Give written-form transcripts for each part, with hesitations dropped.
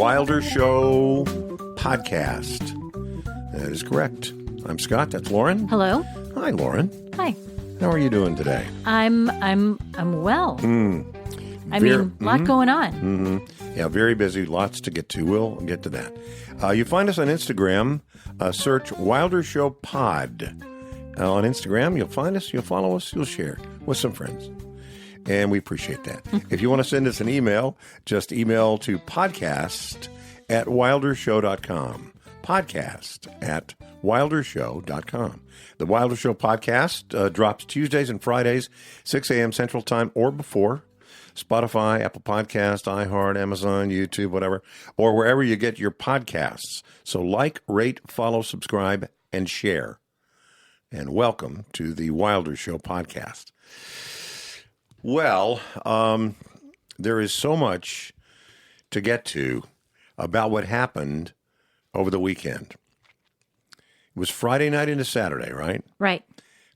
Wilder Show podcast. That is correct. I'm Scott. That's Lauren. Hello. Hi, Lauren. Hi. How are you doing today? I'm well. Lot going on. Yeah, very busy. Lots to get to. We'll get to that. You find us on Instagram. Search Wilder Show Pod. On Instagram, you'll find us, you'll follow us, you'll share with some friends. And we appreciate that. If you want to send us an email, just email to podcast@wildershow.com. Podcast@wildershow.com. The Wilder Show podcast drops Tuesdays and Fridays, 6 a.m. Central Time or before. Spotify, Apple Podcast, iHeart, Amazon, YouTube, whatever, or wherever you get your podcasts. So like, rate, follow, subscribe, and share. And welcome to the Wilder Show podcast. Well, there is so much to get to about what happened over the weekend. It was Friday night into Saturday, right? Right.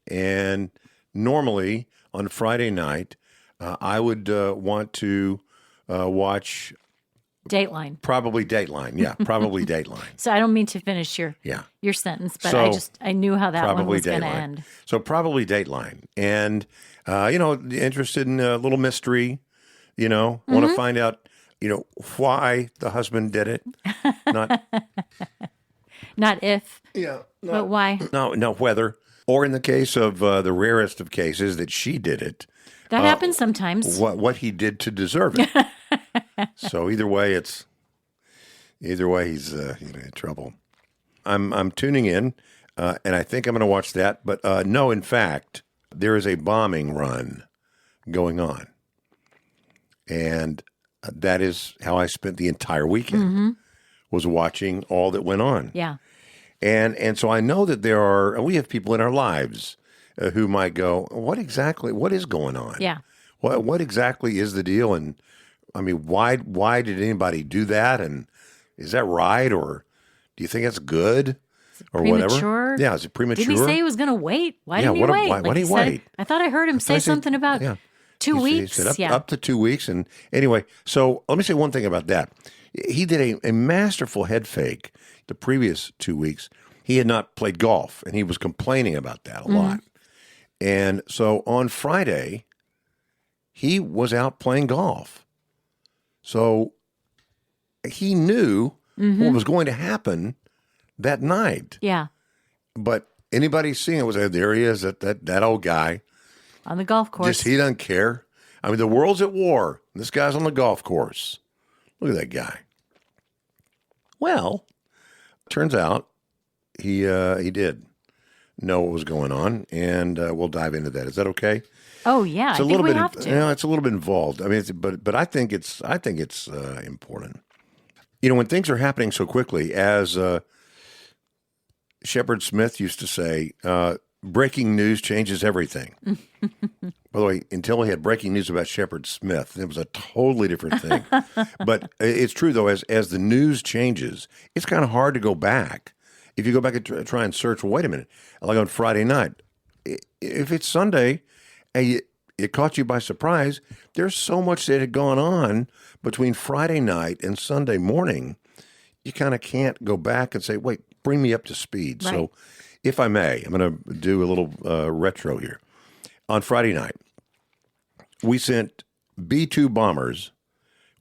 And normally on Friday night, I would want to watch Dateline. Probably Dateline. Yeah, probably Dateline. So I don't mean to finish your sentence, but I knew how that one was going to end. So probably Dateline. And, interested in a little mystery, want to find out, why the husband did it. Not if, but why. No, whether. Or in the case of the rarest of cases that she did it. That happens sometimes. What he did to deserve it. So either way, he's in trouble. I'm tuning in, and I think I'm going to watch that. But no, in fact, there is a bombing run going on, and that is how I spent the entire weekend. Was watching all that went on. Yeah, and so I know that we have people in our lives who might go, what is going on? Yeah, what exactly is the deal? And I mean, why did anybody do that? And is that right? Or do you think that's good? Or premature? Whatever? Yeah, is it premature? Did he say he was going to wait? Why didn't he wait? Why did he wait? I thought I heard him say something about 2 weeks. He said up to 2 weeks. And anyway, so let me say one thing about that. He did a masterful head fake the previous 2 weeks. He had not played golf, and he was complaining about that a lot. And so on Friday, he was out playing golf. So he knew what was going to happen that night. Yeah. But anybody seeing it was like, there he is, that old guy. On the golf course. He doesn't care. I mean, the world's at war. This guy's on the golf course. Look at that guy. Well, turns out he did know what was going on, and we'll dive into that. Is that okay? Oh yeah, I think we have to. It's a little bit involved. I mean, but I think it's important. When things are happening so quickly, as Shepard Smith used to say, breaking news changes everything. By the way, until we had breaking news about Shepard Smith, it was a totally different thing. But it's true, though, as the news changes, it's kind of hard to go back. If you go back and try and search, well, wait a minute, like on Friday night, if it's Sunday and it caught you by surprise, there's so much that had gone on between Friday night and Sunday morning, you kind of can't go back and say, wait, bring me up to speed. Right. So if I may, I'm going to do a little retro here. On Friday night, we sent B-2 bombers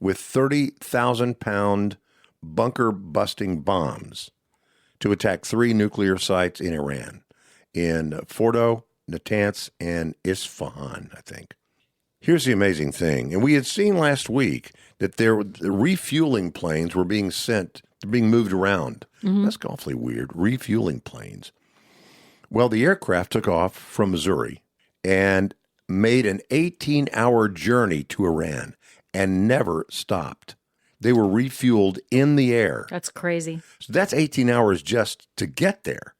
with 30,000-pound bunker-busting bombs to attack 3 nuclear sites in Iran, in Fordo, Natanz, and Isfahan, I think. Here's the amazing thing. And we had seen last week that the refueling planes were being moved around. That's awfully weird, refueling planes. Well, the aircraft took off from Missouri and made an 18-hour journey to Iran and never stopped. They were refueled in the air. That's crazy. So that's 18 hours just to get there.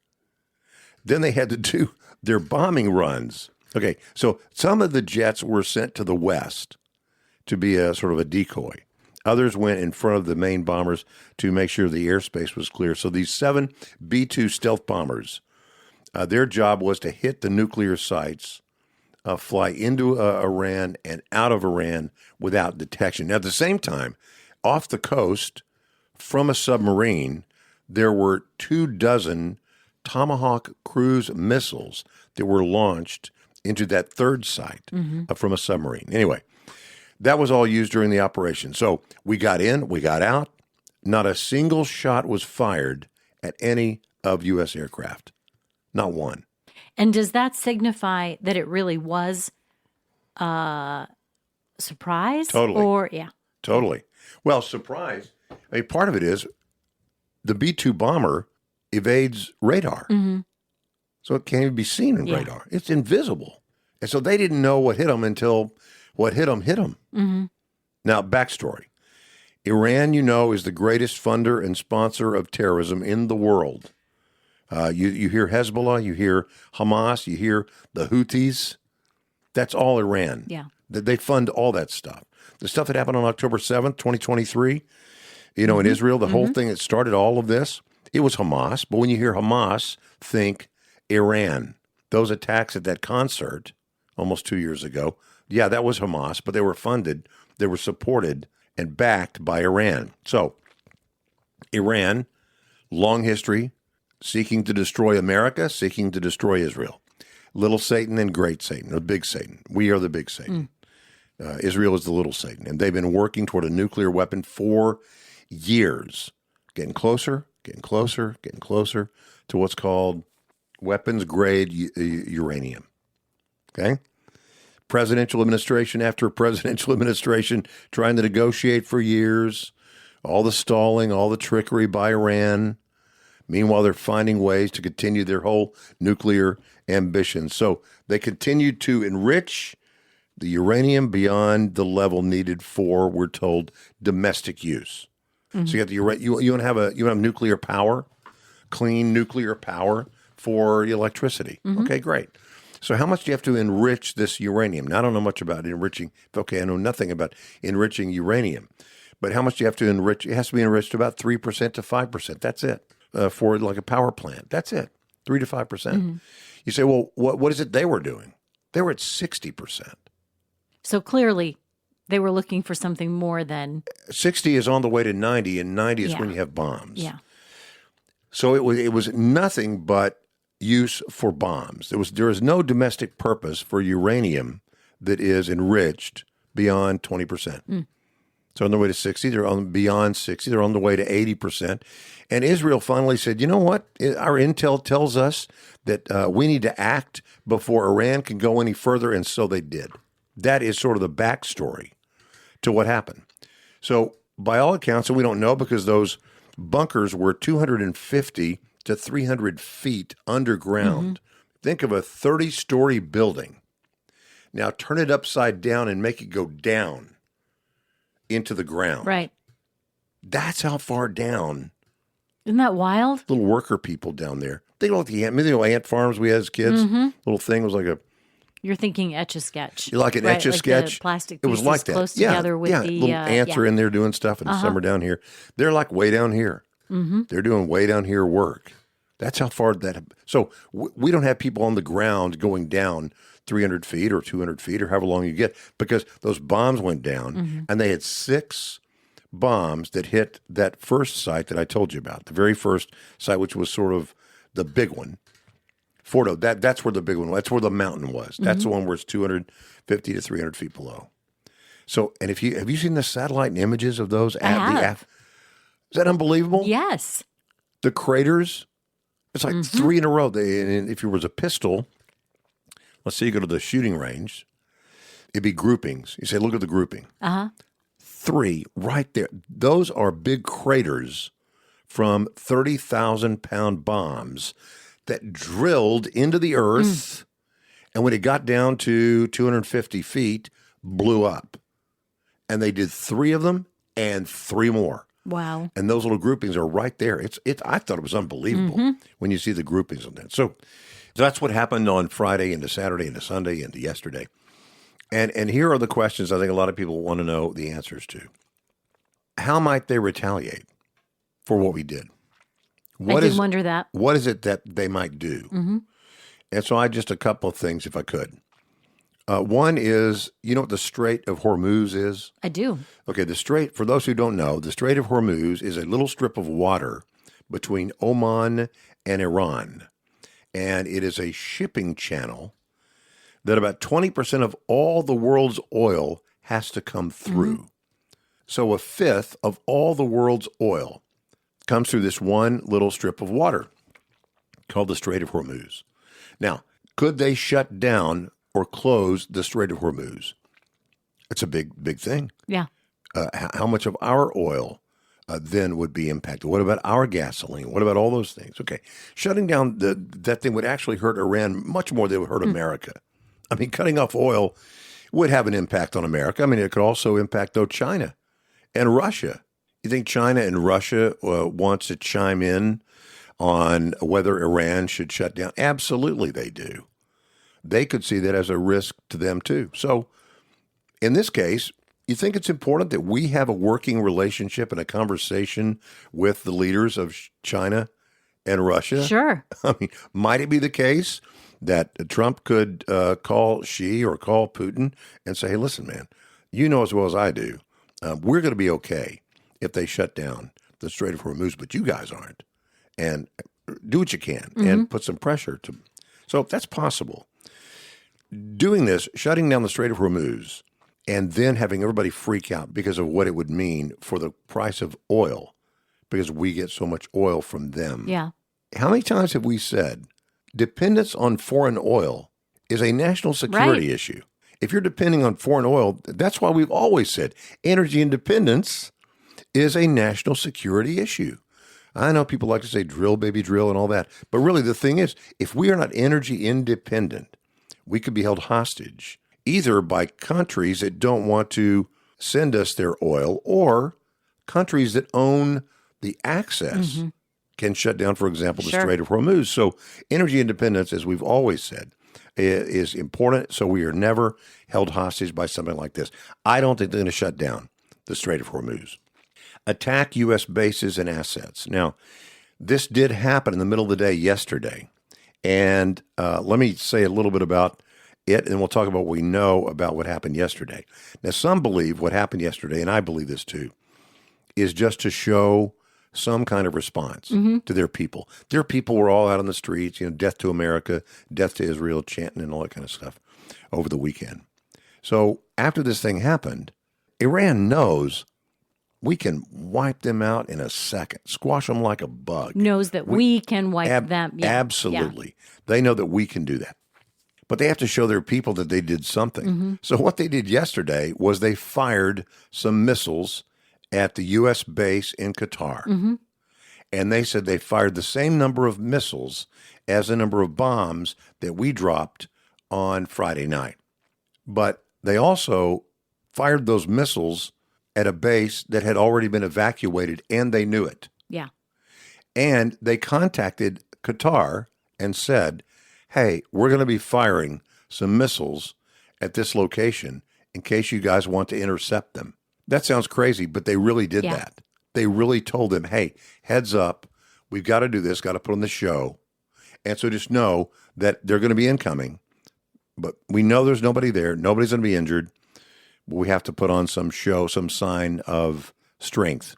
Then they had to do their bombing runs. Okay, so some of the jets were sent to the west to be a sort of a decoy. Others went in front of the main bombers to make sure the airspace was clear. So these 7 B-2 stealth bombers, their job was to hit the nuclear sites, fly into Iran and out of Iran without detection. Now, at the same time, off the coast from a submarine, there were 24 Tomahawk cruise missiles that were launched into that third site from a submarine. Anyway, that was all used during the operation. So we got in, we got out. Not a single shot was fired at any of U.S. aircraft. Not one. And does that signify that it really was surprise? Totally. Or, yeah. Totally. Well, surprise. I mean, part of it is the B-2 bomber evades radar. So it can't even be seen in radar. It's invisible. And so they didn't know what hit them until what hit them hit them. Now, backstory. Iran, is the greatest funder and sponsor of terrorism in the world. You hear Hezbollah, you hear Hamas, you hear the Houthis. That's all Iran. Yeah. They fund all that stuff. The stuff that happened on October 7th, 2023, in Israel, the whole thing that started all of this, it was Hamas. But when you hear Hamas, think Iran. Those attacks at that concert almost 2 years ago, yeah, that was Hamas, but they were funded, they were supported and backed by Iran. So, Iran, long history, seeking to destroy America, seeking to destroy Israel. Little Satan and great Satan, the big Satan. We are the big Satan. Israel is the little Satan. And they've been working toward a nuclear weapon for years, getting closer, getting closer, getting closer to what's called weapons-grade uranium. Okay? Presidential administration after presidential administration trying to negotiate for years, all the stalling, all the trickery by Iran. Meanwhile, they're finding ways to continue their whole nuclear ambitions. So they continue to enrich the uranium beyond the level needed for, we're told, domestic use. So you have you want to have nuclear power, clean nuclear power for electricity. Okay, great. So how much do you have to enrich this uranium? Now, I don't know much about enriching. Okay, I know nothing about enriching uranium. But how much do you have to enrich? It has to be enriched about 3% to 5%. That's it. For like a power plant. That's it. 3 to 5%. You say, well, what is it they were doing? They were at 60%. So clearly they were looking for something more than 60 is on the way to 90, and 90 is when you have bombs. Yeah. So it was nothing but use for bombs. There is no domestic purpose for uranium that is enriched beyond 20%. So on the way to 60, they're on beyond 60, they're on the way to 80%. And Israel finally said, you know what? Our intel tells us that we need to act before Iran can go any further, and so they did. That is sort of the backstory to what happened. So by all accounts, and we don't know because those bunkers were 250 to 300 feet underground. Think of a 30-story building. Now turn it upside down and make it go down into the ground. Right. That's how far down. Isn't that wild? Little worker people down there. They don't like the ant farms we had as kids. Little thing was like a. You're thinking Etch-a-Sketch. You like an Etch-a-Sketch? The plastic it was like that. Close together with the little ants are in there doing stuff, and some are down here. They're like way down here. They're doing way down here work. That's how far that. So we don't have people on the ground going down 300 feet or 200 feet or however long you get, because those bombs went down, and they had 6 bombs that hit that first site that I told you about, the very first site, which was sort of the big one. Fordo, that's where the big one was. That's where the mountain was. That's the one where it's 250 to 300 feet below. So, and have you seen the satellite images of those? I have. Is that unbelievable? Yes. The craters, it's like 3 in a row. And if it was a pistol, let's say you go to the shooting range, it'd be groupings. You say, look at the grouping. 3 right there. Those are big craters from 30,000-pound bombs that drilled into the earth, and when it got down to 250 feet, blew up. And they did 3 of them and 3 more. Wow. And those little groupings are right there. I thought it was unbelievable when you see the groupings on that. So that's what happened on Friday into Saturday into Sunday into yesterday. And here are the questions I think a lot of people want to know the answers to. How might they retaliate for what we did? I did wonder that. What is it that they might do? And so just a couple of things, if I could. One is, you know what the Strait of Hormuz is? I do. Okay, for those who don't know, the Strait of Hormuz is a little strip of water between Oman and Iran. And it is a shipping channel that about 20% of all the world's oil has to come through. So a fifth of all the world's oil comes through this one little strip of water called the Strait of Hormuz. Now, could they shut down or close the Strait of Hormuz? It's a big, big thing. Yeah. How much of our oil then would be impacted? What about our gasoline? What about all those things? Okay. Shutting down that thing would actually hurt Iran much more than it would hurt America. I mean, cutting off oil would have an impact on America. I mean, it could also impact, though, China and Russia. You think China and Russia wants to chime in on whether Iran should shut down? Absolutely they do. They could see that as a risk to them, too. So in this case, you think it's important that we have a working relationship and a conversation with the leaders of China and Russia? Sure. I mean, might it be the case that Trump could call Xi or call Putin and say, hey, listen, man, you know as well as I do, we're going to be okay if they shut down the Strait of Hormuz, but you guys aren't. And do what you can and put some pressure to. So that's possible. Doing this, shutting down the Strait of Hormuz, and then having everybody freak out because of what it would mean for the price of oil, because we get so much oil from them. Yeah. How many times have we said dependence on foreign oil is a national security issue? If you're depending on foreign oil, that's why we've always said energy independence is a national security issue. I know people like to say drill, baby, drill, and all that. But really, the thing is, if we are not energy independent, we could be held hostage either by countries that don't want to send us their oil or countries that own the access can shut down, for example, the Strait of Hormuz. So energy independence, as we've always said, is important. So we are never held hostage by something like this. I don't think they're going to shut down the Strait of Hormuz. Attack U.S. bases and assets. Now, this did happen in the middle of the day yesterday. And let me say a little bit about it, and we'll talk about what we know about what happened yesterday. Now, some believe what happened yesterday, and I believe this too, is just to show some kind of response to their people. Their people were all out on the streets, death to America, death to Israel, chanting and all that kind of stuff over the weekend. So after this thing happened, Iran knows we can wipe them out in a second, squash them like a bug. Knows that we can wipe them. Yeah. Absolutely. Yeah. They know that we can do that. But they have to show their people that they did something. So what they did yesterday was they fired some missiles at the U.S. base in Qatar. And they said they fired the same number of missiles as the number of bombs that we dropped on Friday night. But they also fired those missiles at a base that had already been evacuated, and they knew it. Yeah. And they contacted Qatar and said, hey, we're going to be firing some missiles at this location in case you guys want to intercept them. That sounds crazy, but they really did that. They really told them, hey, heads up, we've got to do this, got to put on the show. And so just know that they're going to be incoming, but we know there's nobody there. Nobody's going to be injured. But we have to put on some show, some sign of strength.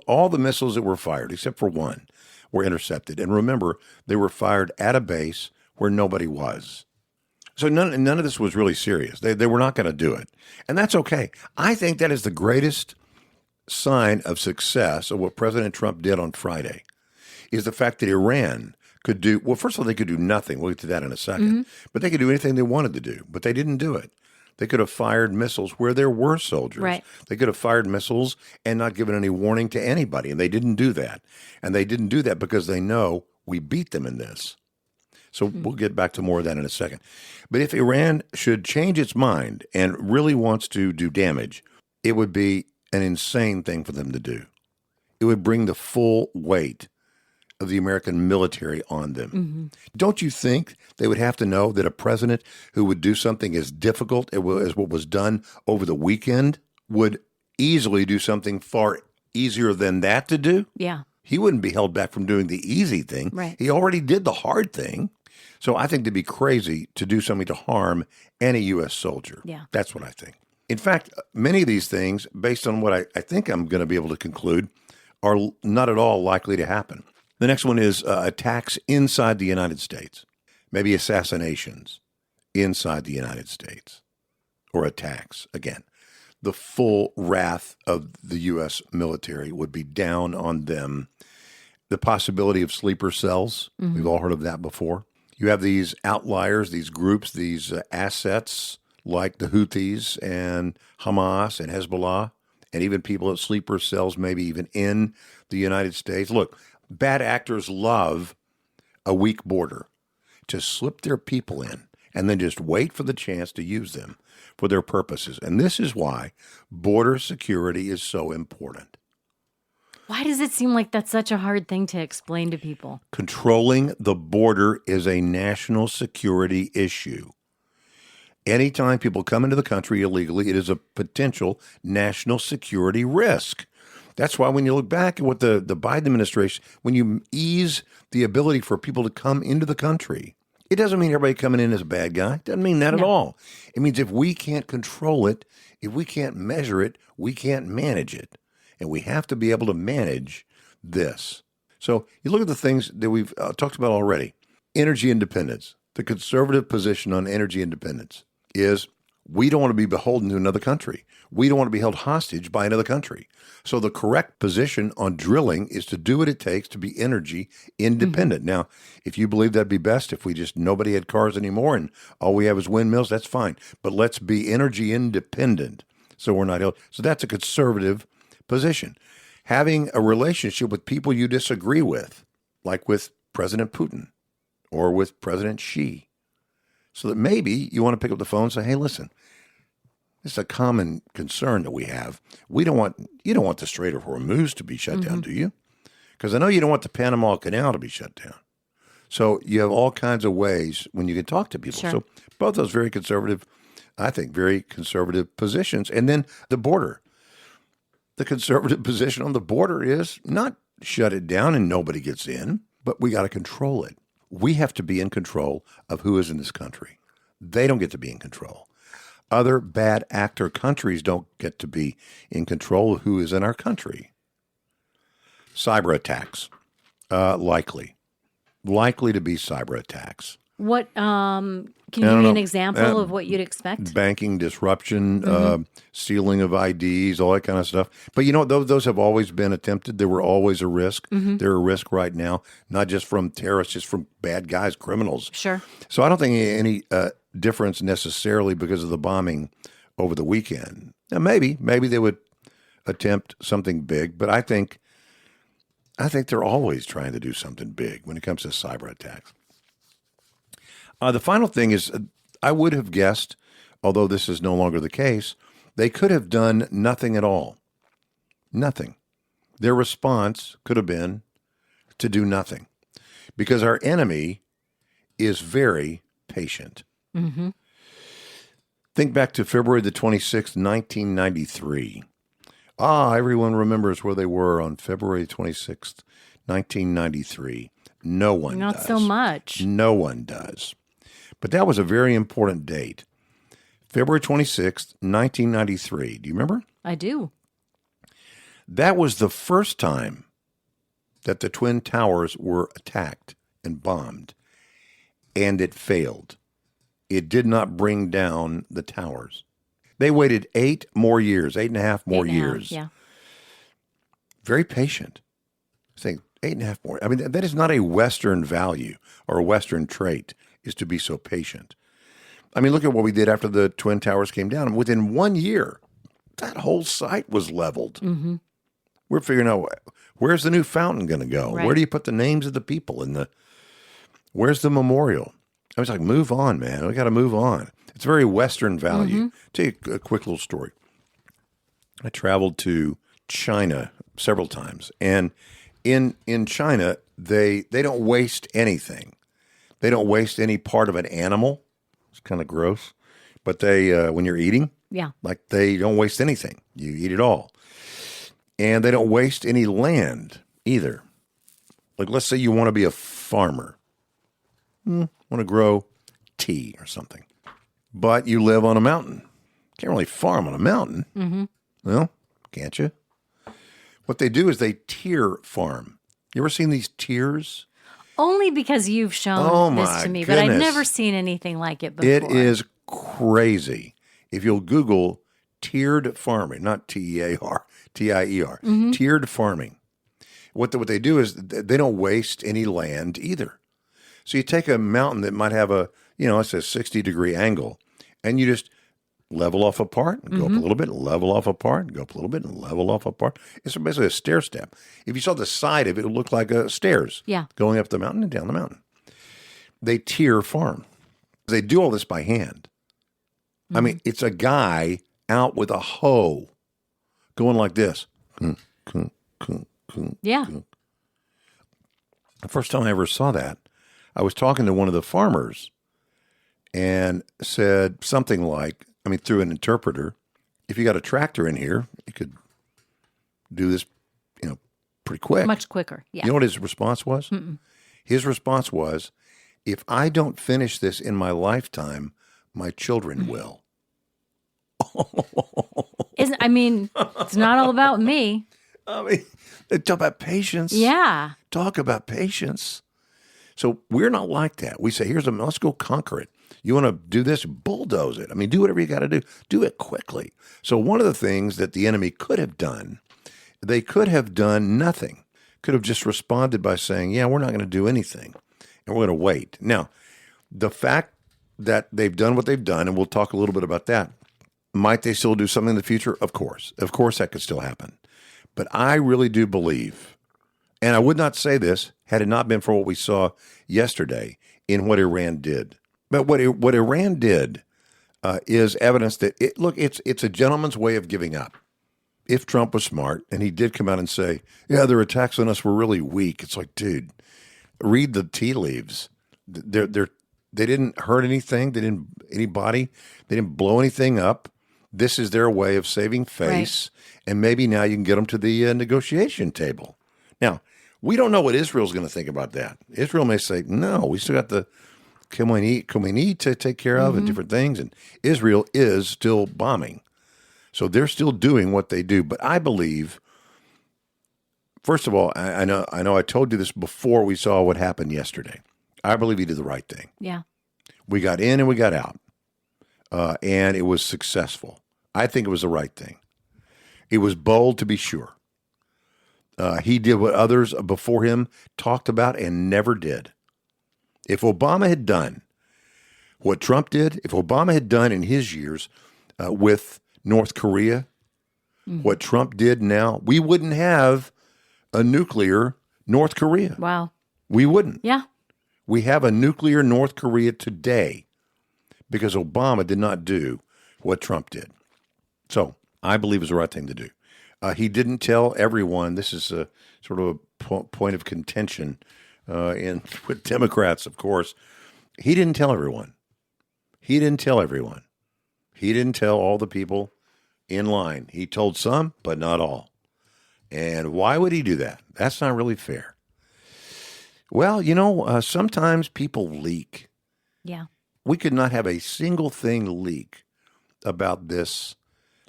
All the missiles that were fired, except for one, were intercepted. And remember, they were fired at a base where nobody was. So none of this was really serious. They were not going to do it. And that's okay. I think that is the greatest sign of success of what President Trump did on Friday, is the fact that Iran could do, well, first of all, they could do nothing. We'll get to that in a second. But they could do anything they wanted to do. But they didn't do it. They could have fired missiles where there were soldiers. Right. They could have fired missiles and not given any warning to anybody. And they didn't do that. And they didn't do that because they know we beat them in this. So we'll get back to more of that in a second. But if Iran should change its mind and really wants to do damage, it would be an insane thing for them to do. It would bring the full weight of the American military on them. Don't you think they would have to know that a president who would do something as difficult as what was done over the weekend would easily do something far easier than that to do? Yeah. He wouldn't be held back from doing the easy thing. Right. He already did the hard thing. So I think they'd be crazy to do something to harm any U.S. soldier. Yeah. That's what I think. In fact, many of these things, based on what I think I'm going to be able to conclude, are not at all likely to happen. The next one is attacks inside the United States, maybe assassinations inside the United States, or attacks. Again, the full wrath of the U.S. military would be down on them. The possibility of sleeper cells, we've all heard of that before. You have these outliers, these groups, these assets like the Houthis and Hamas and Hezbollah, and even people at sleeper cells, maybe even in the United States. Look, bad actors love a weak border to slip their people in and then just wait for the chance to use them for their purposes. And this is why border security is so important. Why does it seem like that's such a hard thing to explain to people? Controlling the border is a national security issue. Anytime people come into the country illegally, it is a potential national security risk. That's why when you look back at what the Biden administration, when you ease the ability for people to come into the country, it doesn't mean everybody coming in is a bad guy. It doesn't mean that at all. It means if we can't control it, if we can't measure it, we can't manage it. And we have to be able to manage this. So you look at the things that we've talked about already. Energy independence. The conservative position on energy independence is we don't want to be beholden to another country. We don't want to be held hostage by another country. So the correct position on drilling is to do what it takes to be energy independent. Now, if you believe that'd be best, if we just nobody had cars anymore and all we have is windmills, that's fine. But let's be energy independent so we're not held. So that's a conservative position. Having a relationship with people you disagree with, like with President Putin or with President Xi, so that maybe you want to pick up the phone and say, hey, listen, this is a common concern that we have. You don't want the Strait of Hormuz to be shut down, do you? Because I know you don't want the Panama Canal to be shut down. So you have all kinds of ways when you can talk to people. Sure. So both those very conservative, I think, very conservative positions. And then the border. The conservative position on the border is not shut it down and nobody gets in, but we got to control it. We have to be in control of who is in this country. They don't get to be in control. Other bad actor countries don't get to be in control of who is in our country. Cyber attacks, likely to be cyber attacks. What can you give me an example of what you'd expect? Banking disruption, stealing of IDs, all that kind of stuff. But you know, those have always been attempted. They were always a risk. They're a risk right now, not just from terrorists, just from bad guys, criminals. Sure. So I don't think any difference necessarily because of the bombing over the weekend. Now, maybe they would attempt something big, but I think they're always trying to do something big when it comes to cyber attacks. The final thing is, I would have guessed, although this is no longer the case, they could have done nothing at all. Nothing. Their response could have been to do nothing because our enemy is very patient. Think back to February the 26th, 1993. Everyone remembers where they were on February 26th, 1993. No one does. Not so much. No one does. But that was a very important date. February 26th, 1993. Do you remember? I do. That was the first time that the Twin Towers were attacked and bombed, and it failed. It did not bring down the towers. They waited 8 more years, 8.5 more years. Yeah. Very patient. Saying 8.5 more. I mean, that is not a Western value or a Western trait, is to be so patient. I mean, look at what we did after the Twin Towers came down. Within 1 year, that whole site was leveled. We're figuring out, where's the new fountain going to go? Right. Where do you put the names of the people? Where's the memorial? I was like, move on, man. We got to move on. It's very Western value. Tell you a quick little story. I traveled to China several times, and in China, they don't waste anything. They don't waste any part of an animal. It's kind of gross. But they, when you're eating, like they don't waste anything. You eat it all. And they don't waste any land either. Like, let's say you want to be a farmer. Why want to grow tea or something. But you live on a mountain. Can't really farm on a mountain. Mm-hmm. Well, can't you? What they do is they tier farm. You ever seen these tiers? Only because you've shown this to me, but I've never seen anything like it before. It is crazy. If you'll Google tiered farming, not T-E-A-R, T-I-E-R, tiered farming. What they do is they don't waste any land either. So you take a mountain that might have it's a 60-degree angle, and you just level off apart, and go up a little bit, level off apart, go up a little bit, and level off apart. It's basically a stair step. If you saw the side of it, it would look like stairs going up the mountain and down the mountain. They tier farm. They do all this by hand. I mean, it's a guy out with a hoe going like this. Yeah. The first time I ever saw that, I was talking to one of the farmers and said something like, through an interpreter, if you got a tractor in here, you could do this, pretty quick. Much quicker, yeah. You know what his response was? His response was, if I don't finish this in my lifetime, my children will. It's not all about me. They talk about patience. Yeah. Talk about patience. So we're not like that. We say, let's go conquer it. You want to do this? Bulldoze it. Do whatever you got to do. Do it quickly. So one of the things that the enemy could have done, they could have done nothing. Could have just responded by saying, yeah, we're not going to do anything. And we're going to wait. Now, the fact that they've done what they've done, and we'll talk a little bit about that, might they still do something in the future? Of course. Of course that could still happen. But I really do believe, and I would not say this had it not been for what we saw yesterday in what Iran did. But what Iran did is evidence that, it's a gentleman's way of giving up. If Trump was smart, and he did come out and say, yeah, their attacks on us were really weak. It's like, dude, read the tea leaves. They didn't hurt anything. They didn't blow anything up. This is their way of saving face. Right. And maybe now you can get them to the negotiation table. Now, we don't know what Israel's going to think about that. Israel may say, no, we still got the Khomeini to take care of and different things. And Israel is still bombing. So they're still doing what they do. But I believe, first of all, I know I told you this before we saw what happened yesterday. I believe he did the right thing. Yeah. We got in and we got out. And it was successful. I think it was the right thing. It was bold, to be sure. He did what others before him talked about and never did. If Obama had done what Trump did, if Obama had done in his years with North Korea, what Trump did now, we wouldn't have a nuclear North Korea. Wow. We wouldn't. Yeah. We have a nuclear North Korea today because Obama did not do what Trump did. So I believe it was the right thing to do. He didn't tell everyone. This is a sort of a point of contention with Democrats, of course. He didn't tell everyone. He didn't tell everyone. He didn't tell all the people in line. He told some, but not all. And why would he do that? That's not really fair. Well, sometimes people leak. Yeah. We could not have a single thing leak about this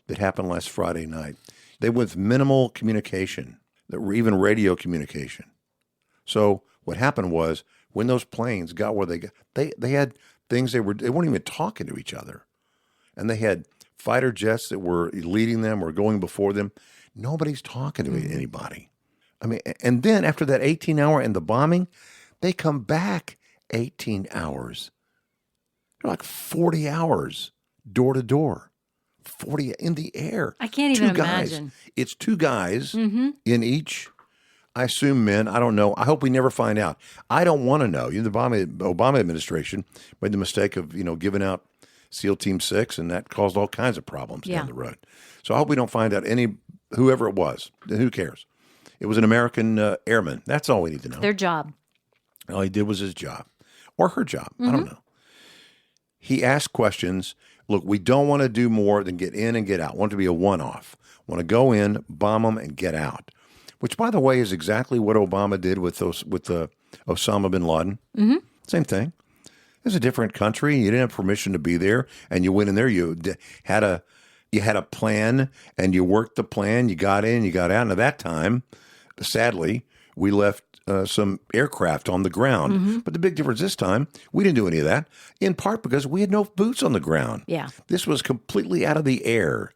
that happened last Friday night. They went with minimal communication, even radio communication. So what happened was when those planes got where they got, they had things they weren't even talking to each other. And they had fighter jets that were leading them or going before them. Nobody's talking to anybody. And then after that 18-hour and the bombing, they come back 18 hours. They're like 40 hours door to door, 40 in the air. I can't even imagine. It's two guys in each. I assume men. I don't know. I hope we never find out. I don't want to know. The Obama administration made the mistake of giving out SEAL Team 6, and that caused all kinds of problems down the road. So I hope we don't find out whoever it was. Who cares? It was an American airman. That's all we need to know. Their job. All he did was his job. Or her job. I don't know. He asked questions. Look, we don't want to do more than get in and get out. We want it to be a one-off. Want to go in, bomb them, and get out. Which, by the way, is exactly what Obama did with Osama bin Laden. Mm-hmm. Same thing. It's a different country. You didn't have permission to be there, and you went in there. You had a plan, and you worked the plan. You got in, you got out. And at that time, sadly, we left some aircraft on the ground. Mm-hmm. But the big difference this time, we didn't do any of that, in part because we had no boots on the ground. Yeah. This was completely out of the air.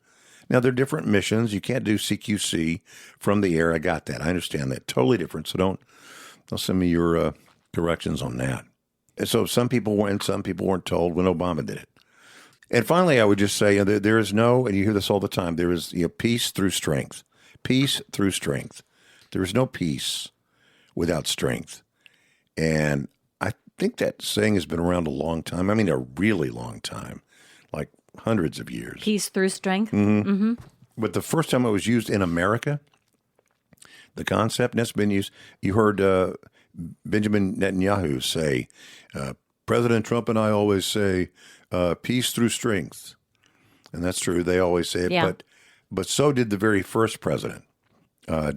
Now, they're different missions. You can't do CQC from the air. I got that. I understand that. Totally different. So don't send me your directions on that. And so some people went, some people weren't told when Obama did it. And finally, I would just say there is no, and you hear this all the time, there is peace through strength. Peace through strength. There is no peace without strength. And I think that saying has been around a long time. I mean, a really long time, like hundreds of years. Peace through strength? Mm-hmm. Mm-hmm. But the first time it was used in America, the concept, and it's been used, you heard Benjamin Netanyahu say, President Trump and I always say, peace through strength. And that's true. They always say it. Yeah. But so did the very first president,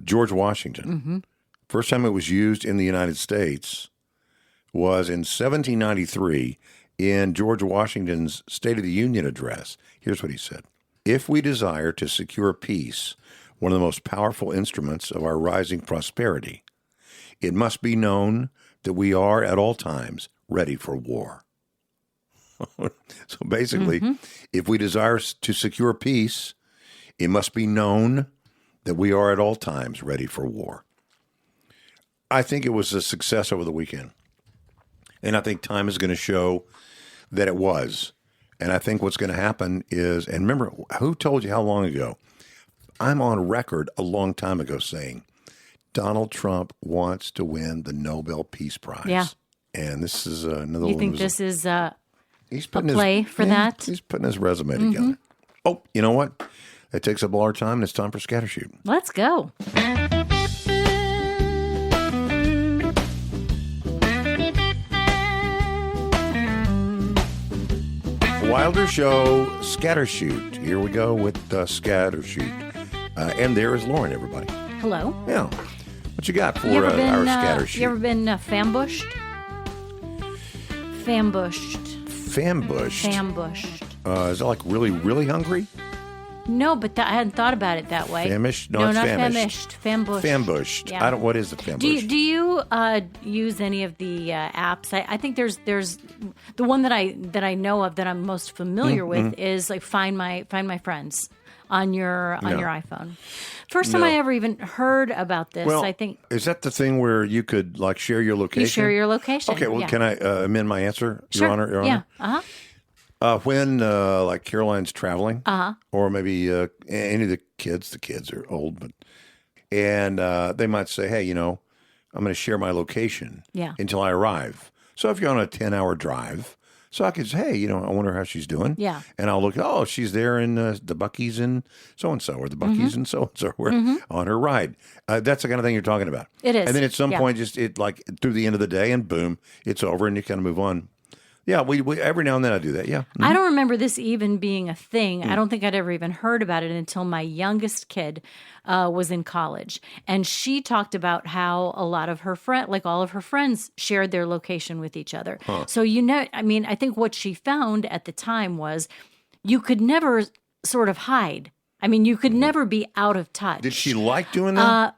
George Washington. Mm-hmm. First time it was used in the United States was in 1793 in George Washington's State of the Union address. Here's what he said. If we desire to secure peace, one of the most powerful instruments of our rising prosperity, it must be known that we are at all times ready for war. So basically, mm-hmm. if we desire to secure peace, it must be known that we are at all times ready for war. I think it was a success over the weekend. And I think time is going to show that it was. And I think what's going to happen is, and remember, who told you how long ago? I'm on record a long time ago saying, Donald Trump wants to win the Nobel Peace Prize. Yeah. And this is another one. You think this is a play for that? He's putting his resume mm-hmm. together. Oh, you know what? That takes up all our time, and it's time for Scattershoot. Let's go. Wilder Show, Scattershoot. Here we go with Scattershoot. And there is Lauren, everybody. Hello. Yeah. What you got for our Scattershoot? You ever been fambushed? Fambushed. Fambushed? Fambushed. Is it like really, really hungry? No, but I hadn't thought about it that way. Famished? No, it's not famished. Fambushed. Fambushed. Yeah. What is the fambushed? Do you use any of the apps? I think there's the one that I know of that I'm most familiar with is like Find My Friends on your iPhone. First time I ever even heard about this. Well, I think is that the thing where you could like share your location? You share your location. Okay. Well, can I amend my answer, sure. Your Honor? Yeah. Uh-huh. When like Caroline's traveling, or maybe any of the kids are old, and they might say, hey, I'm going to share my location until I arrive. So if you're on a 10-hour drive, so I could say, hey, I wonder how she's doing. Yeah. And I'll look, she's there in the Buc-ee's and so-and-so, or the Buc-ee's and so-and-so, on her ride. That's the kind of thing you're talking about. It is. And then at some point, just like through the end of the day, and boom, it's over, and you kind of move on. Yeah, we every now and then I do that, yeah. Mm-hmm. I don't remember this even being a thing. I don't think I'd ever even heard about it until my youngest kid was in college. And she talked about how a lot of her all of her friends shared their location with each other. Huh. So, I think what she found at the time was you could never sort of hide. I mean, you could never be out of touch. Did she like doing that?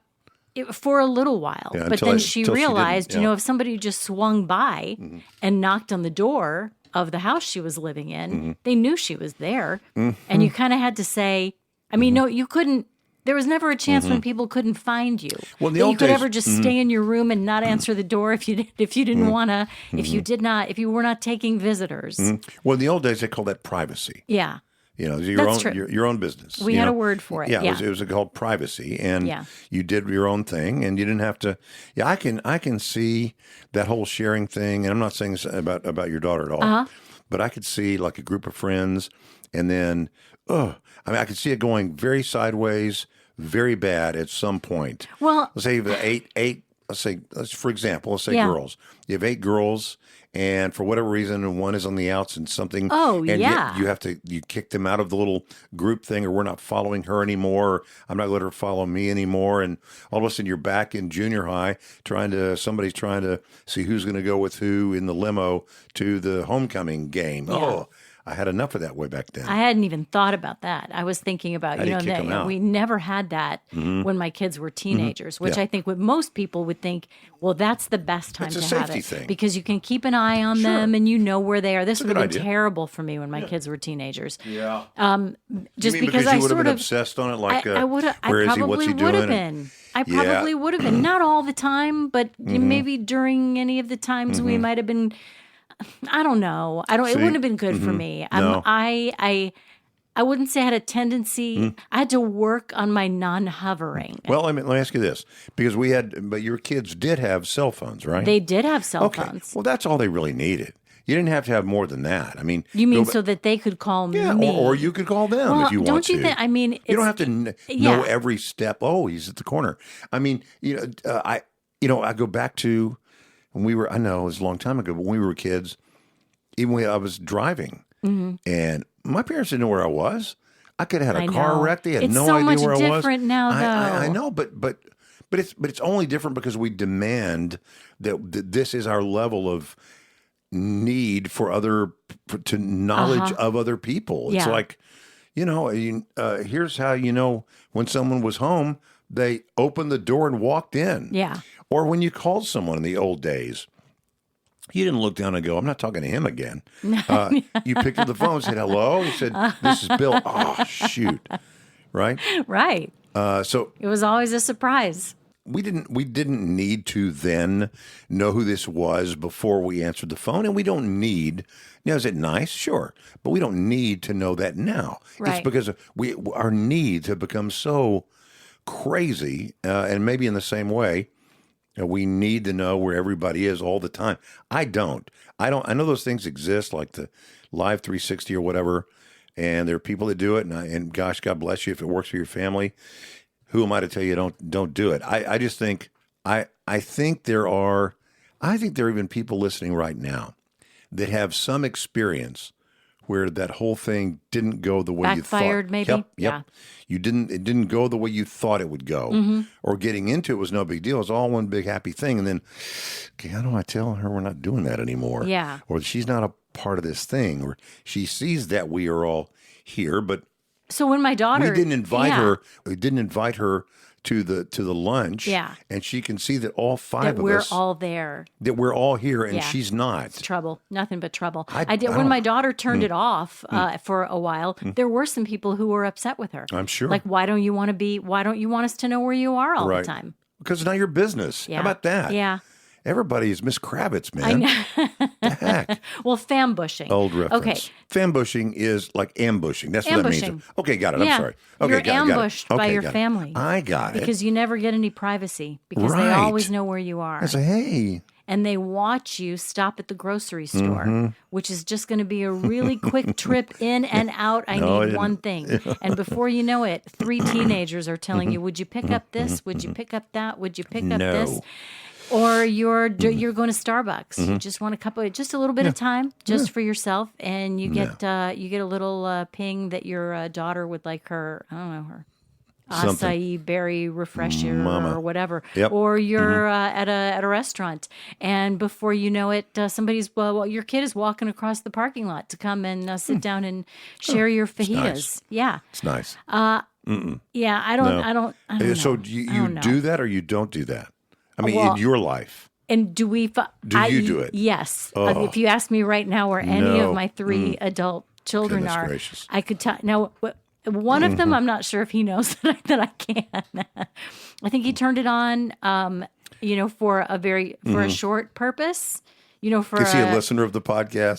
For a little while, but then she realized, if somebody just swung by and knocked on the door of the house she was living in, they knew she was there. And you kind of had to say, no, you couldn't. There was never a chance when people couldn't find you. Well, that you could ever just stay in your room and not answer the door if you didn't want to, if you were not taking visitors. Well, in the old days, they called that privacy. Yeah. Your own business. We had a word for it. Yeah, it was called privacy, and you did your own thing, and you didn't have to. Yeah, I can see that whole sharing thing, and I'm not saying this about your daughter at all, but I could see like a group of friends, and then I could see it going very sideways, very bad at some point. Well, let's say eight for example, let's say Yeah. girls. You have 8 girls, and for whatever reason, one is on the outs and something. Oh, and yeah. yet you kick them out of the little group thing, or we're not following her anymore, or I'm not letting her follow me anymore. And all of a sudden you're back in junior high somebody's trying to see who's going to go with who in the limo to the homecoming game. Yeah. Oh, I had enough of that way back then. I hadn't even thought about that. I was thinking about, How do you kick them out? we never had that when my kids were teenagers, which Yeah. I think most people would think, well, that's the best time It's a to have safety it thing. because you can keep an eye on Sure. them and you know where they are. This a would have good been idea. terrible for me when my kids were teenagers. Yeah. Just you mean because you I would have sort been of obsessed on it, like I would have. I where is he? What's probably he would have doing? And- been. I probably would have been. Not all the time, but Mm-hmm. maybe during any of the times we might have been. I don't know. I don't. It See? wouldn't have been good for me. No. I wouldn't say I had a tendency. I had to work on my non-hovering. Well, let me ask you this, because but your kids did have cell phones, right? They did have cell okay. phones. Well, that's all they really needed. You didn't have to have more than that. I mean, You mean go- so that they could call yeah, me? or you could call them well, if you want don't to. you think? I mean, You don't have to know every step. Oh, he's at the corner. I mean, I go back to when we were. I know it was a long time ago, but when we were kids, even when I was driving, and my parents didn't know where I was. I could have had a I car know. wreck. They had It's no so idea much where I was. different now, I though. know, but it's only different because we demand that this is our level of need for to knowledge of other people. It's Yeah. like, here's how you know when someone was home, they opened the door and walked in. Yeah. Or when you called someone in the old days, you didn't look down and go, I'm not talking to him again. You picked up the phone and said, hello. He said, this is Bill. Oh, shoot. Right? Right. So It was always a surprise. we didn't need to then know who this was before we answered the phone. And we don't need, is it nice? Sure. But we don't need to know that now. Right. It's because our needs have become so crazy. And maybe in the same way, we need to know where everybody is all the time. I don't. I know those things exist, like the Live 360 or whatever, and there are people that do it. And gosh, God bless you if it works for your family. Who am I to tell you don't do it? I just think I think there are even people listening right now that have some experience where that whole thing didn't go the way you thought. Backfired, maybe? Yep. Yeah. It didn't go the way you thought it would go. Or getting into it was no big deal. It was all one big happy thing. And then, okay, how do I tell her we're not doing that anymore? Yeah. Or she's not a part of this thing. Or she sees that we are all here, but So when my daughter, we didn't invite yeah, her. We didn't invite her to the lunch. Yeah. And she can see that all five that of we're us all there. that we're all here, and Yeah. she's not. Trouble, nothing but trouble. I I did when don't- my daughter turned it off for a while. There were some people who were upset with her. I'm sure. Like, why don't you want us to know where you are all Right. the time? Because it's not your business. Yeah. How about that? Yeah. Everybody is Miss Kravitz, man. The heck? Well, fambushing. Old reference. Okay. Fambushing is like ambushing. That's what that means. Ambushing. Okay, got it. Yeah. I'm sorry. Okay, You're got it. ambushed by Okay, your got it. family. I got it. Because you never get any privacy because they Right. always know where you are. I say, hey, And they watch you stop at the grocery store, Mm-hmm. which is just going to be a really quick trip in and out. I No, I need didn't. one thing. And before you know it, 3 teenagers are telling you, would you pick up this? Would you pick up that? Would you pick up No. this? Or you're going to Starbucks. You just want just a little bit of time just for yourself, and you get a little ping that your daughter would like her, I don't know, her Something. acai berry refresher Mama. or whatever. Yep. Or you're at a restaurant, and before you know it, your kid is walking across the parking lot to come and sit down and share your fajitas. nice. Yeah, it's nice. yeah. I No. don't know. So do I you don't know. do that or you don't do that? I mean, Well, in your life. And do we? Do you do it? Yes. Oh. If you ask me right now where any No. of my 3 adult children Goodness are, gracious. I could tell. Now, one of them, I'm not sure if he knows that I can. I think he turned it on, for a short purpose. For Is he a listener of the podcast?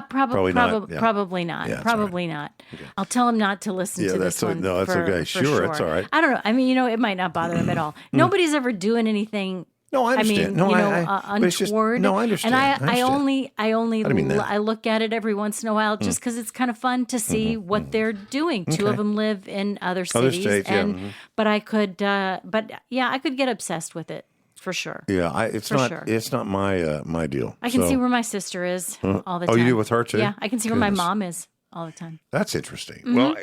Probably not. Yeah. Probably not. Yeah, it's Probably not. I'll tell him not to listen Yeah, to that's this one. no, that's okay. for Sure, it's all right. I don't know. I mean, it might not bother him at all. Nobody's ever doing anything. No, I understand. No, but it's just- untoward. no, I understand. And I I understand. only I didn't mean that. I look at it every once in a while just because it's kind of fun to see what they're doing. 2 of them live in other cities, states, yeah. and but I could, I could get obsessed with it. for sure. Yeah, For sure. it's not my my deal. I can see where my sister is all the Oh, time. you do with her too? Yeah, I can see where my Goodness. mom is all the time. That's interesting. Well,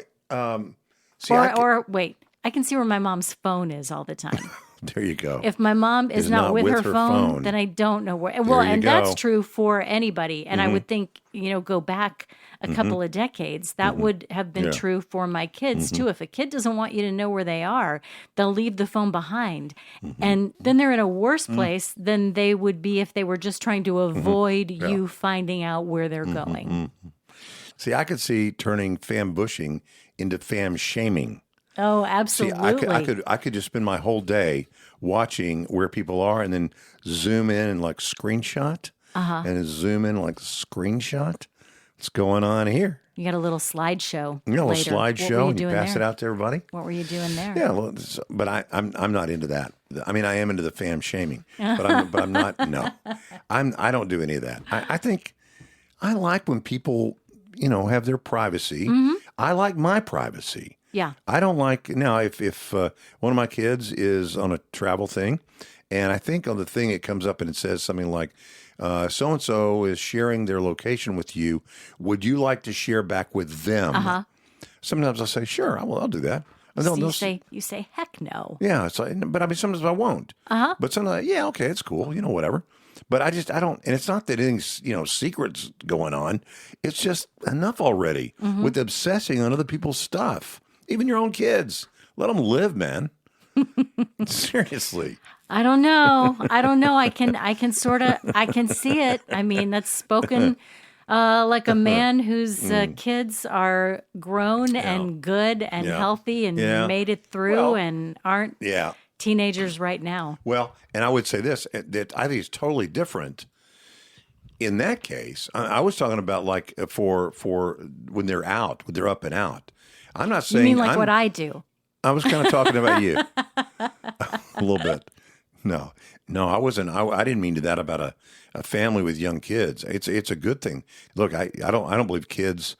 see, Or wait, I can see where my mom's phone is all the time. there you go. If my mom is not with her phone, then I don't know where. Well, and that's true for anybody. And I would think, go back a couple of decades, that would have been true for my kids too. If a kid doesn't want you to know where they are, they'll leave the phone behind. And then they're in a worse place than they would be if they were just trying to avoid you finding out where they're going. See, I could see turning fambushing into fam shaming. Oh, See, absolutely. I could just spend my whole day watching where people are and then zoom in and like screenshot and then zoom in like screenshot. What's going on here? You got a little slideshow. You know, a later. slideshow and you doing pass there? it out to everybody. What were you doing there? Yeah, well, but I'm not into that. I mean, I am into the fam shaming, but I'm not. No, I don't do any of that. I think I like when people have their privacy. I like my privacy. Yeah. I don't like now if one of my kids is on a travel thing, and I think on the thing it comes up and it says something like, so and so is sharing their location with you. Would you like to share back with them? Sometimes I'll say, sure, I'll do that. And So you say, heck no. yeah, it's like, but I mean, sometimes I won't. But sometimes, yeah, okay, it's cool, whatever. But I don't, and it's not that anything's, secrets going on. It's just enough already with obsessing on other people's stuff. Even your own kids. Let them live, man. Seriously. I don't know. I can see it. I mean, that's spoken like a man whose kids are grown and good and healthy and made it through and aren't teenagers right now. Well, and I would say this, that I think it's totally different. In that case, I was talking about like for when they're out, when they're up and out. I'm not saying. You mean like what I do? I was kind of talking about you a little bit. No, I wasn't. I didn't mean to that about a family with young kids. It's a good thing. Look, I don't believe kids,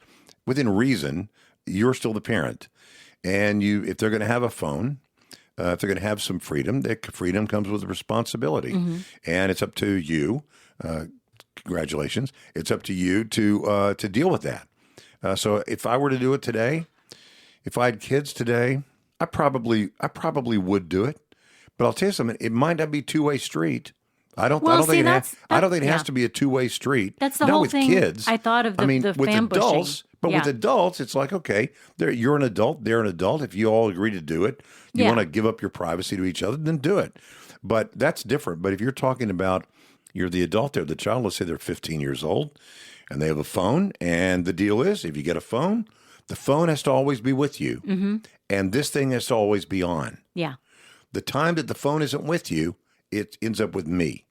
within reason, you're still the parent, and if they're going to have a phone, if they're going to have some freedom, that freedom comes with responsibility, and it's up to you. Congratulations, it's up to you to deal with that. So if I were to do it today. If I had kids today, I probably would do it. But I'll tell you something, it might not be a two-way street. I don't think it has to be a two-way street. That's the not whole with thing. Kids. I thought of the with fambushing. Adults, but with adults, it's like, okay, you're an adult, they're an adult. If you all agree to do it, you want to give up your privacy to each other, then do it. But that's different. But if you're talking about you're the adult, they're the child, let's say they're 15 years old, and they have a phone, and the deal is, if you get a phone, the phone has to always be with you, and this thing has to always be on. Yeah. The time that the phone isn't with you, it ends up with me.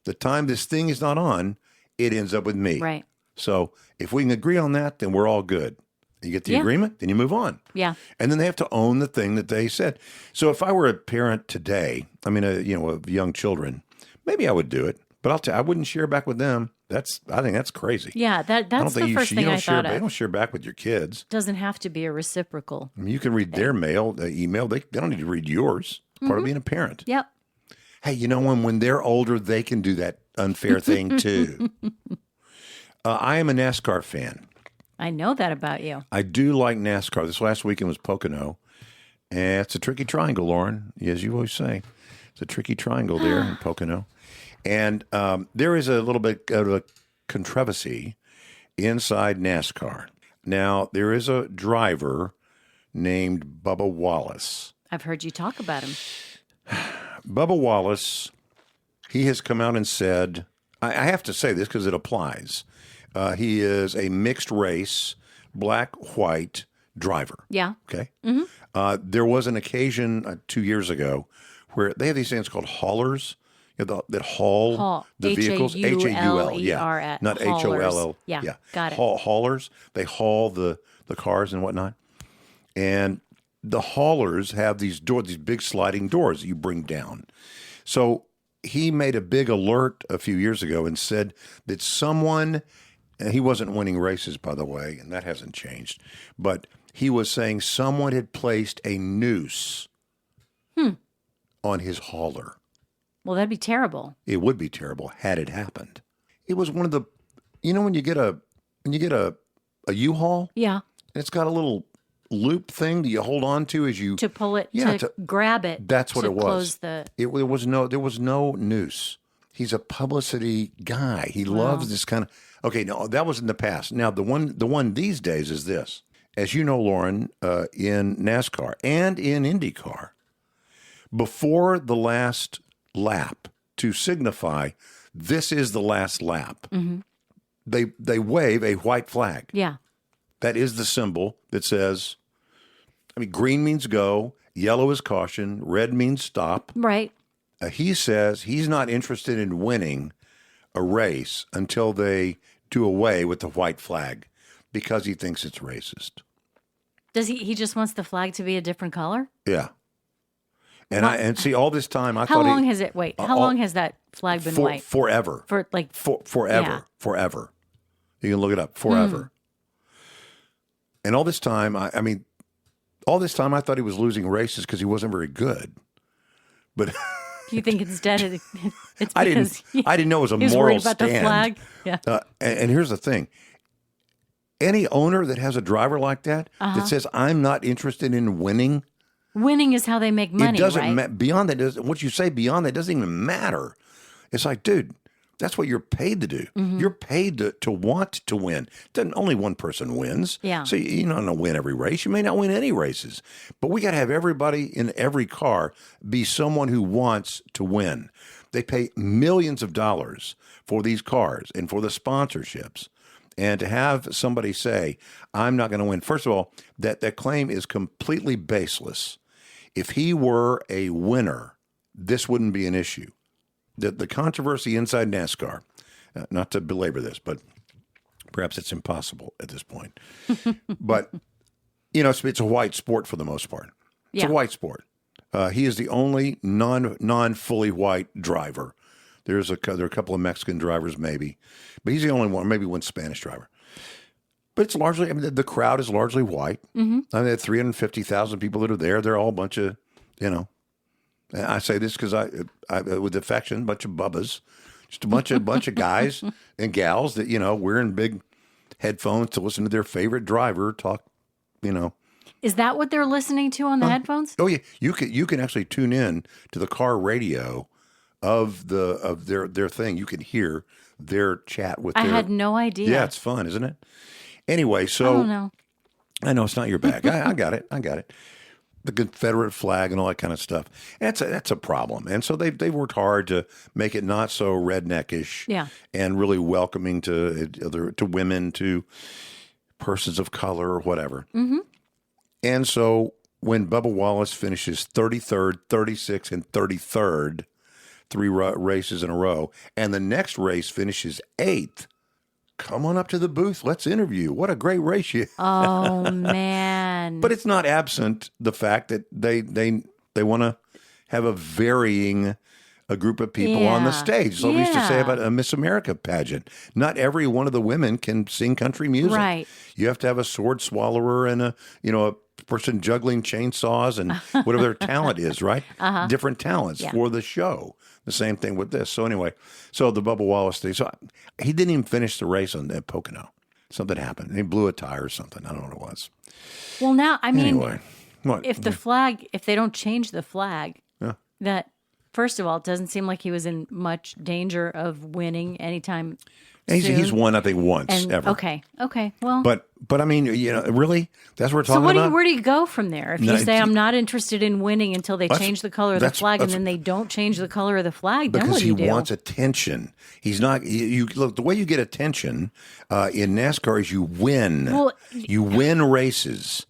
The time this thing is not on, it ends up with me. Right. So if we can agree on that, then we're all good. You get the agreement, then you move on. Yeah. And then they have to own the thing that they said. So if I were a parent today, of young children, maybe I would do it. But I wouldn't share back with them. I think that's crazy. Yeah, that's the first thing I thought of. They don't share back with your kids. Doesn't have to be a reciprocal. I mean, you can read their email. They don't need to read yours. It's part of being a parent. Yep. Hey, when they're older, they can do that unfair thing too. I am a NASCAR fan. I know that about you. I do like NASCAR. This last weekend was Pocono. And it's a tricky triangle, Lauren, as you always say. It's a tricky triangle there in Pocono. And there is a little bit of a controversy inside NASCAR. Now, there is a driver named Bubba Wallace. I've heard you talk about him. Bubba Wallace, he has come out and said, I have to say this because it applies. He is a mixed race, black-white driver. Yeah. Okay. There was an occasion 2 years ago where they have these things called haulers. That haul the vehicles. H-A-U-L-E-R, yeah. Not H-O-L-L. Yeah, got it. Haulers. They haul the cars and whatnot. And the haulers have these doors, these big sliding doors that you bring down. So he made a big alert a few years ago and said that someone, and he wasn't winning races, by the way, and that hasn't changed, but he was saying someone had placed a noose on his hauler. Well, that'd be terrible. It would be terrible had it happened. It was one of the, when you get a U-Haul, Yeah. and it's got a little loop thing that you hold on to as you To pull it, to grab it. That's what to it was. Close the... There was no noose. He's a publicity guy. He loves this kind of. Okay, no, that was in the past. Now the one these days is this. As you know, Lauren, in NASCAR and in IndyCar, before the last lap, to signify this is the last lap, they wave a white flag. Yeah. That is the symbol that says, green means go, yellow is caution, red means stop. Right. He says he's not interested in winning a race until they do away with the white flag because he thinks it's racist. Does he just wants the flag to be a different color? Yeah. And see, all this time I how thought long has it how long has that flag been white? Forever. Forever. Forever. You can look it up. Forever. And all this time, all this time I thought he was losing races because he wasn't very good. But do you think instead it's because I didn't know it was a moral stand. The flag? Yeah. And here's the thing. Any owner that has a driver like that that says, I'm not interested in winning. Winning is how they make money, it doesn't beyond that, what you say beyond that doesn't even matter. It's like, dude, that's what you're paid to do. You're paid to want to win. Only one person wins. Yeah. So you're not going to win every race. You may not win any races. But we got to have everybody in every car be someone who wants to win. They pay millions of dollars for these cars and for the sponsorships. And to have somebody say, I'm not going to win. First of all, that claim is completely baseless. If he were a winner, this wouldn't be an issue. The controversy inside NASCAR, not to belabor this, but perhaps it's impossible at this point. But, it's a white sport for the most part. It's a white sport. He is the only non-fully white driver. There are a couple of Mexican drivers maybe, but he's the only one, maybe one Spanish driver. But it's largely, the crowd is largely white. There are 350,000 people that are there. They're all a bunch of, I say this because I with affection, a bunch of bubbas, just a bunch of guys and gals that, wearing big headphones to listen to their favorite driver talk, Is that what they're listening to on the headphones? Oh yeah, you can actually tune in to the car radio of their thing. You can hear their chat with. I had no idea. Yeah, it's fun, isn't it? Anyway, so I don't know. I know it's not your bag. I got it. The Confederate flag and all that kind of stuff. That's a problem. And so they've worked hard to make it not so redneckish. Yeah. And really welcoming to women, to persons of color or whatever. And so when Bubba Wallace finishes 33rd, 36th, and 33rd, 3 races in a row, and the next race finishes 8th, come on up to the booth. Let's interview. What a great race you. Oh, man. But it's not absent the fact that they want to have a varying group of people on the stage. So we used to say about a Miss America pageant. Not every one of the women can sing country music. Right. You have to have a sword swallower and a person juggling chainsaws and whatever their talent is, right? Different talents for the show. The same thing with this. So anyway, the Bubba Wallace thing. So he didn't even finish the race at Pocono. Something happened. He blew a tire or something. I don't know what it was. Well, now, anyway, if the flag, if they don't change the flag, that, first of all, it doesn't seem like he was in much danger of winning anytime soon. He's won, I think, once ever. Okay. Well. But I mean, really? That's what we're talking about? So where do you go from there? If you say, I'm not interested in winning until they change the color of the flag, and then they don't change the color of the flag, then what do you do? Because he wants attention. He's not, look, the way you get attention in NASCAR is you win. Well, you win races.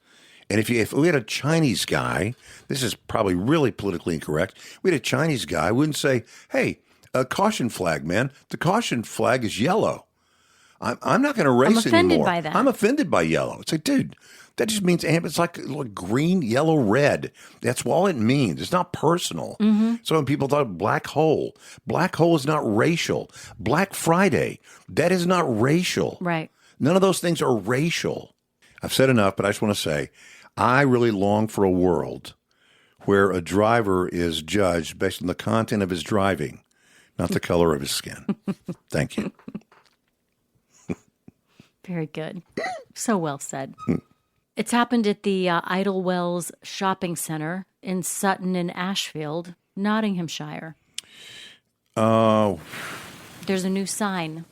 And if we had a Chinese guy, this is probably really politically incorrect, we had a Chinese guy, we wouldn't say, hey, a caution flag, man. The caution flag is yellow. I'm not going to race anymore. I'm offended by that. I'm offended by yellow. It's like, dude, that just means it's like green, yellow, red. That's all it means. It's not personal. So when people thought black hole is not racial. Black Friday, that is not racial. Right. None of those things are racial. I've said enough, but I just want to say, I really long for a world where a driver is judged based on the content of his driving, not the color of his skin. Thank you. Very good. So well said. It's happened at the Idlewells Shopping Center in Sutton and Ashfield, Nottinghamshire. Oh. There's a new sign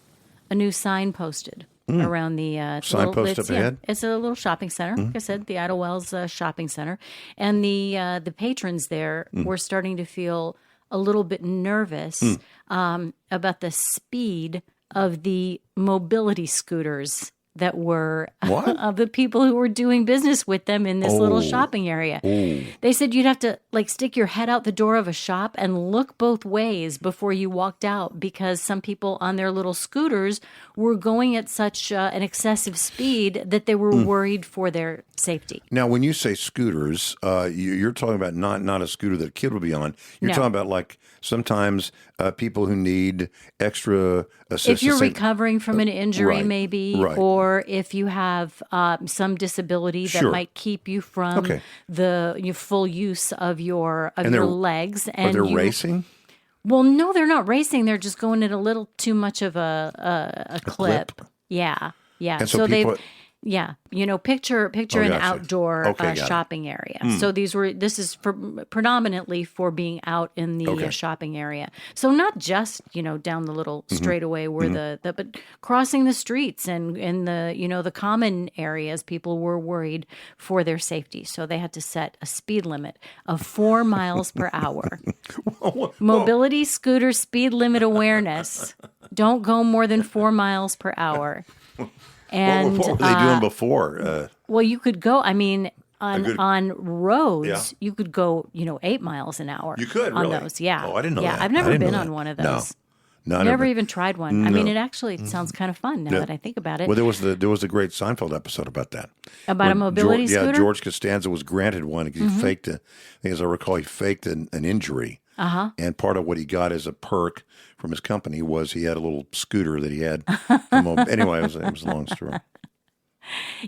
posted around the Signpost up ahead? It's a little shopping center. Like I said, the Idlewells Shopping Center, and the patrons there were starting to feel a little bit nervous about the speed of the mobility scooters that were of the people who were doing business with them in this little shopping area. They said you'd have to stick your head out the door of a shop and look both ways before you walked out, because some people on their little scooters were going at such an excessive speed that they were worried for their safety. Now, when you say scooters, you're talking about not a scooter that a kid would be on. You're talking about sometimes people who need extra assistance. If you're recovering from an injury, maybe, right. or if you have some disability that might keep you from the full use of your legs. And are they racing? Well, no, they're not racing. They're just going at a little too much of a clip. Yeah. And so people... Yeah, picture an outdoor shopping area. So this is predominantly for being out in the shopping area. So not just down the little straightaway where but crossing the streets and in the common areas, people were worried for their safety. So they had to set a speed limit of 4 miles per hour. Mobility scooter speed limit awareness: don't go more than 4 miles per hour. And what were they doing before? Well, you could go. I mean, on roads, you could go. 8 miles an hour. You could on really? those. Yeah. Oh, I didn't know that. I've never been on one of those. No, never even tried one. No. I mean, it sounds kind of fun now that I think about it. Well, there was a great Seinfeld episode about that. About a mobility scooter? Yeah, George Costanza was granted one because he faked I think as I recall, he faked an injury. And part of what he got as a perk from his company was he had a little scooter that he had. Anyway, it was a long story.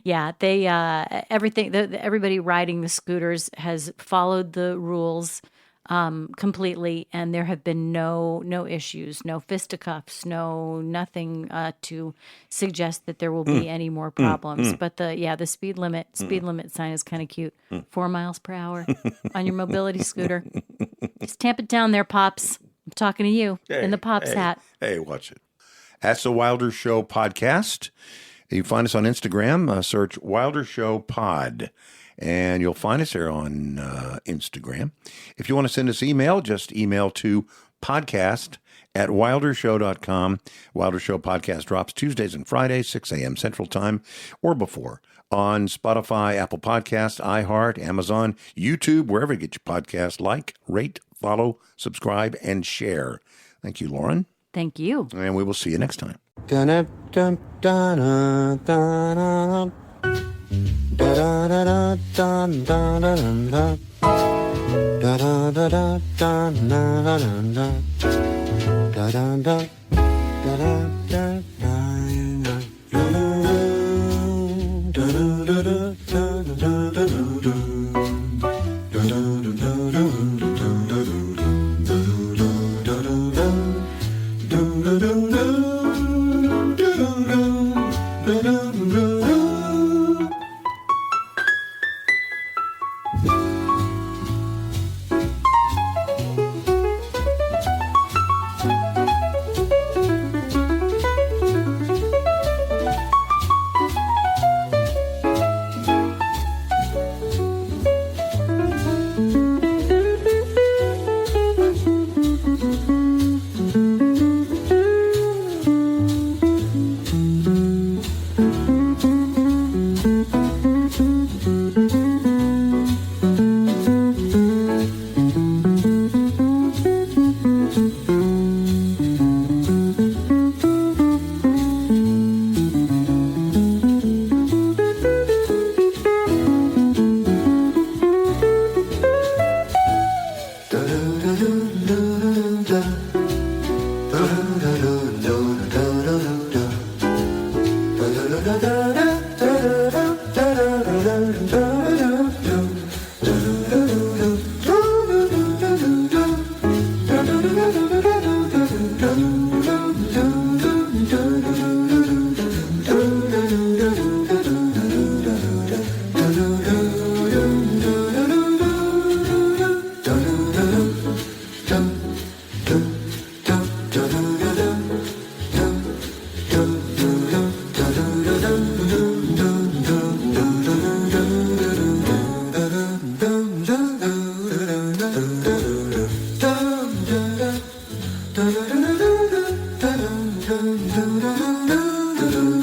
Yeah, they everybody riding the scooters has followed the rules completely, and there have been no issues, no fisticuffs, nothing to suggest that there will be any more problems. But the speed limit sign is kind of cute. 4 miles per hour on your mobility scooter. Just tamp it down there, Pops. I'm talking to you in the Pops hat. Hey, watch it. That's the Wilder Show podcast. You can find us on Instagram. Search Wilder Show Pod. And you'll find us there on Instagram. If you want to send us email, just email to podcast@wildershow.com. Wilder Show podcast drops Tuesdays and Fridays, 6 a.m. Central Time or before, on Spotify, Apple Podcasts, iHeart, Amazon, YouTube, wherever you get your podcast. Like, rate, follow, subscribe, and share. Thank you, Lauren. Thank you. And we will see you next time. do do do do do do